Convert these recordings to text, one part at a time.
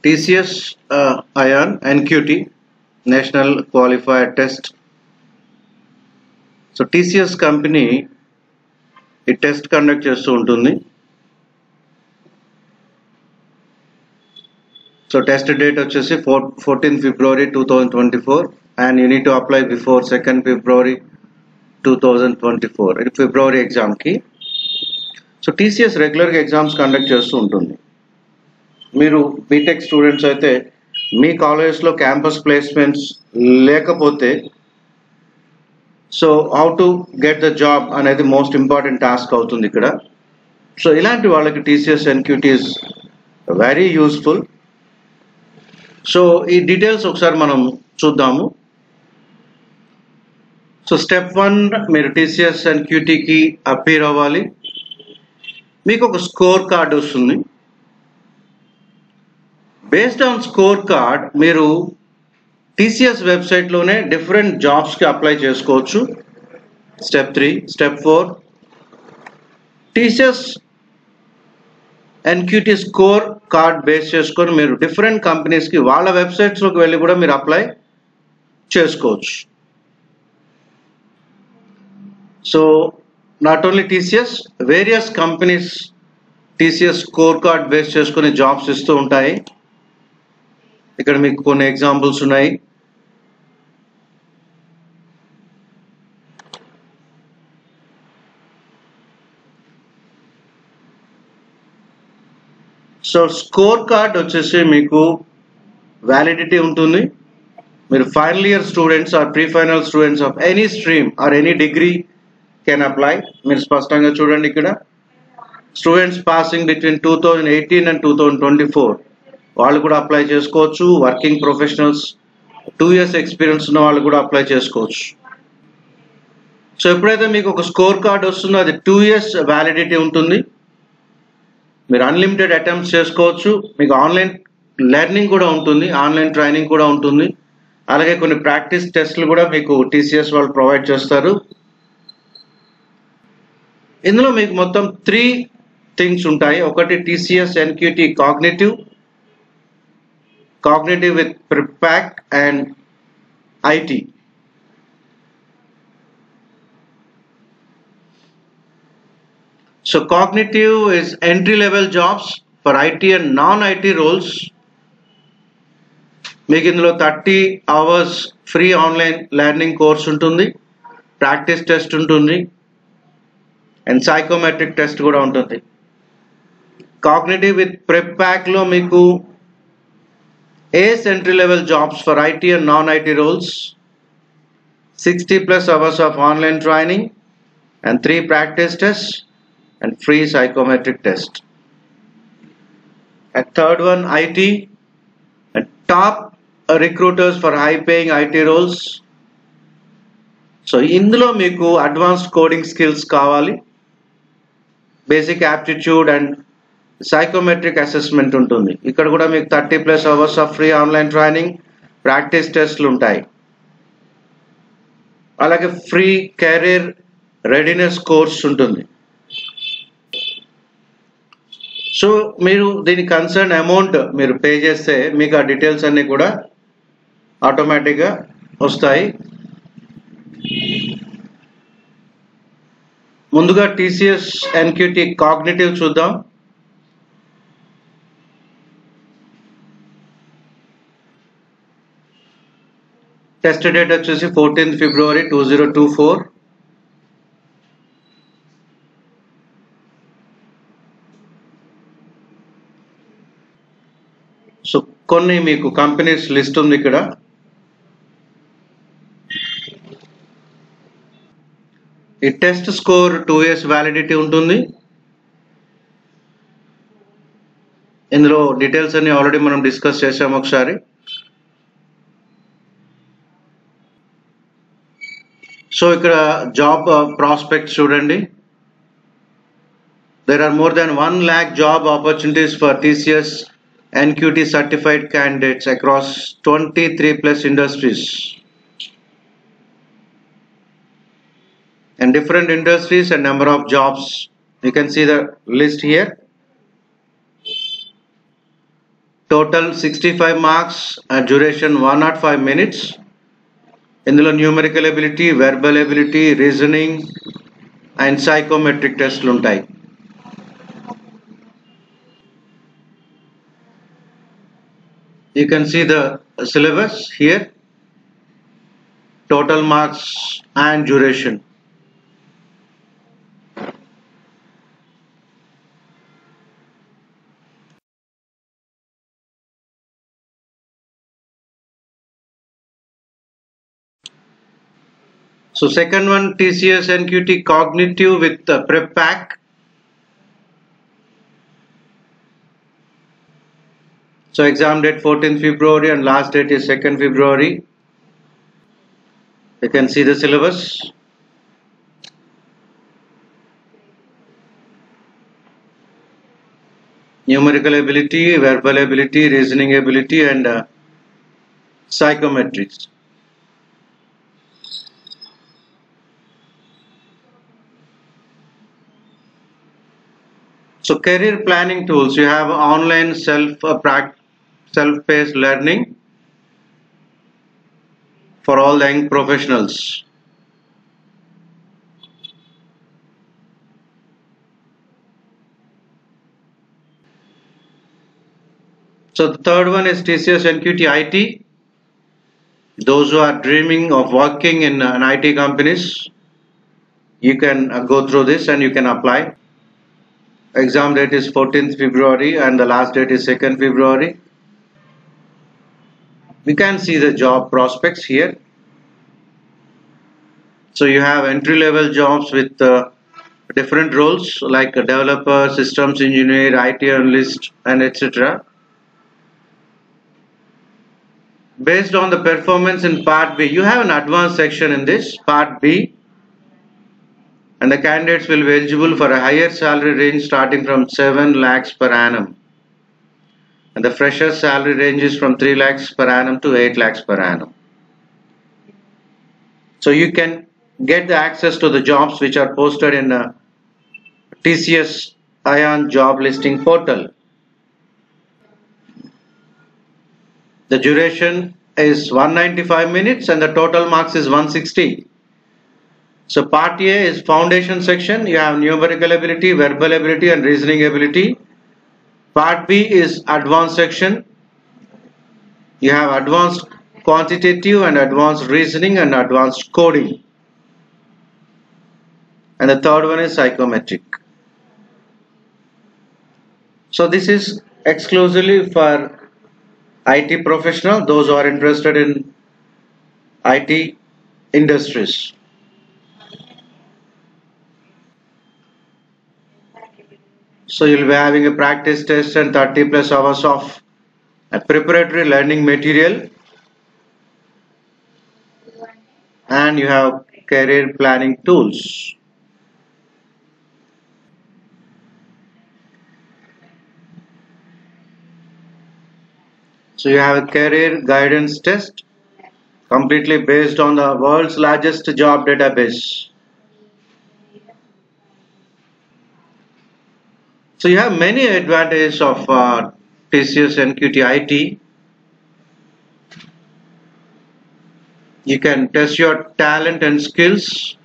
TCS ION NQT National Qualifier Test. So TCS company ఈ test conduct చేస్తూ ఉంటుంది. So test date వచ్చేసి 14 February 2024 and you need to apply before 2nd February 2024. ఇది ఫిబ్రవరి ఎగ్జామ్కి. So TCS రెగ్యులర్గా exams conduct చేస్తూ ఉంటుంది. మీరు బీటెక్ స్టూడెంట్స్ అయితే మీ కాలేజెస్లో క్యాంపస్ ప్లేస్మెంట్స్ లేకపోతే so how to get the job అనేది మోస్ట్ ఇంపార్టెంట్ టాస్క్ అవుతుంది ఇక్కడ. సో ఇలాంటి వాళ్ళకి TCS NQT is very useful. So ఈ డీటెయిల్స్ ఒకసారి మనం చూద్దాము. సో స్టెప్ 1, మీరు టీసీఎస్ ఎన్క్యూటీకి అపీర్ అవ్వాలి. మీకు ఒక స్కోర్ కార్డ్ వస్తుంది. బేస్డ్ ఆన్ స్కోర్ కార్డ్ మీరు టీసీఎస్ వెబ్సైట్లోనే డిఫరెంట్ జాబ్స్కి అప్లై చేసుకోవచ్చు. Step 3. Step 4, TCS NQT score card base చేసుకొని మీరు డిఫరెంట్ కంపెనీస్కి వాళ్ళ వెబ్సైట్స్లోకి వెళ్ళి కూడా మీరు అప్లై చేసుకోవచ్చు. So not only TCS, various companies TCS score card base చేసుకుని జాబ్స్ ఇస్తూ ఉంటాయి. ఇక్కడ మీకు కొన్ని ఎగ్జాంపుల్స్ ఉన్నాయి. సో స్కోర్ కార్డ్ వచ్చేసి మీకు వ్యాలిడిటీ ఉంటుంది. మీరు final year students or pre final students of any stream or any degree can apply. మీరు స్పష్టంగా చూడండి ఇక్కడ స్టూడెంట్స్ పాసింగ్ బిట్వీన్ 2018 and 2024 వాళ్ళు కూడా అప్లై చేసుకోవచ్చు. వర్కింగ్ ప్రొఫెషనల్స్ 2 years ఎక్స్పీరియన్స్ ఉన్న వాళ్ళు కూడా అప్లై చేసుకోవచ్చు. సో ఎప్పుడైతే మీకు ఒక స్కోర్ కార్డ్ వస్తుందో అది 2 years వ్యాలిడిటీ ఉంటుంది. మీరు అన్లిమిటెడ్ అటెంప్ట్స్ చేసుకోవచ్చు. మీకు ఆన్లైన్ లెర్నింగ్ కూడా ఉంటుంది, ఆన్లైన్ ట్రైనింగ్ కూడా ఉంటుంది. అలాగే కొన్ని ప్రాక్టీస్ టెస్ట్లు కూడా మీకు టీసీఎస్ వాళ్ళు ప్రొవైడ్ చేస్తారు. ఇందులో మీకు మొత్తం 3 థింగ్స్ ఉంటాయి. ఒకటి టీసీఎస్ ఎన్క్యూటీ కాగ్నిటివ్ విత్ ప్రిపాక్ and IT. So cognitive is entry-level jobs for IT and non-IT roles. మీకు ఇందులో 30 hours free online learning course ఉంటుంది, ప్రాక్టీస్ టెస్ట్ ఉంటుంది అండ్ సైకోమెట్రిక్ టెస్ట్ కూడా ఉంటుంది. కాగ్నిటివ్ విత్ ప్రిపాక్లో మీకు entry level jobs for IT and non-IT roles, 60+ hours of online training and 3 practice tests and free psychometric test. And third one, IT and top recruiters for high paying IT roles. So ఇందులో మీకు advanced coding skills కావాలి, basic aptitude and psychometric assessment ఉంటుంది. ఇక్కడ కూడా మీకు 30+ hours of free online training, practice టెస్ట్లు ఉంటాయి. అలాగే ఫ్రీ కెరీర్ రెడీనెస్ కోర్స్ ఉంటుంది. సో మీరు దీని కన్సర్న్ అమౌంట్ మీరు పే చేస్తే మీకు ఆ డీటెయిల్స్ అన్నీ కూడా ఆటోమేటిక్గా వస్తాయి. ముందుగా టీసీఎస్ ఎన్క్యూటీ కాగ్నిటివ్ చూద్దాం. టెస్ట్ డేట్ వచ్చేసి 14th February 2024. సో కొన్ని మీకు కంపెనీస్ లిస్ట్ ఉంది ఇక్కడ. ఈ టెస్ట్ స్కోర్ 2 years వ్యాలిడిటీ ఉంటుంది. ఇందులో డీటెయిల్స్ అన్ని ఆల్రెడీ మనం డిస్కస్ చేసాము ఒకసారి. సో ఇక్కడ జాబ్ ప్రాస్పెక్ట్స్ చూడండి. There are more than 1 lakh job opportunities for TCS NQT certified candidates across 23+ industries. And different industries and number of jobs. You can see the list here. Total 65 marks, duration 105 minutes. ఇందులో numerical ability, verbal ability, reasoning and psychometric టెస్ట్లు ఉంటాయి. You can see the syllabus here, total marks and duration. So second one, TCS NQT Cognitive with Prep Pack. So exam date 14th February and last date is 2nd February. You can see the syllabus. Numerical ability, verbal ability, reasoning ability and psychometrics. So career planning tools, you have online self-paced learning for all the young professionals. So the third one is TCS NQT IT. Those who are dreaming of working in an IT companies, you can go through this and you can apply. Exam date is 14th February and the last date is 2nd February. We can see the job prospects here. So you have entry level jobs with different roles like a developer, systems engineer, IT analyst and etc. Based on the performance in part B, you have an advanced section in this part B, and the candidates will be eligible for a higher salary range starting from 7 lakhs per annum, and the fresher salary range is from 3 lakhs per annum to 8 lakhs per annum. So you can get the access to the jobs which are posted in TCS Ion job listing portal. The duration is 195 minutes and the total marks is 160. So part A is foundation section. You have numerical ability, verbal ability and reasoning ability. Part B is advanced section. You have advanced quantitative and advanced reasoning and advanced coding. And the third one is psychometric. So this is exclusively for IT professional, those who are interested in IT industries. So you'll be having a practice test and 30 plus hours of a preparatory learning material, and you have career planning tools. So you have a career guidance test completely based on the world's largest job database. So you have many advantages of TCS NQT IT. You can test your talent and skills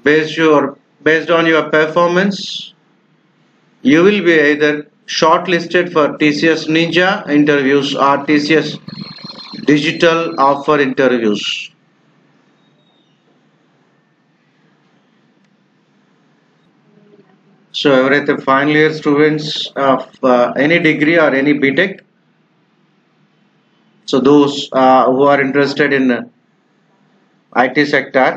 based on your performance. You will be either shortlisted for TCS Ninja interviews or TCS Digital Offer interviews. So ఎవరైతే final year students of any degree or any BTech, so those who are interested in IT sector,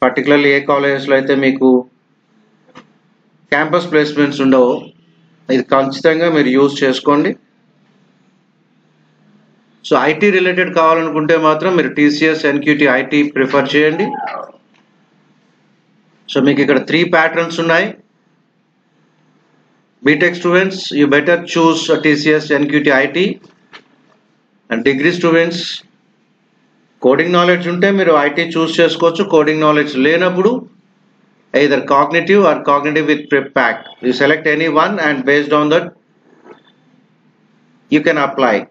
particularly ఏ కాలేజెస్లో అయితే మీకు campus placements ఉండవు, ఇది ఖచ్చితంగా మీరు use చేసుకోండి. So IT related కావాలనుకుంటే మాత్రం మీరు TCS NQT IT ప్రిఫర్ చేయండి. సో మీకు ఇక్కడ 3 ప్యాటర్న్స్ ఉన్నాయి. BTech students, you better choose TCS NQT IT, and degree students, coding knowledge ఉంటే మీరు IT చూస్ చేసుకోవచ్చు. కోడింగ్ నాలెడ్జ్ లేనప్పుడు either cognitive or cognitive with prep pack, you select any one and based on that you can apply.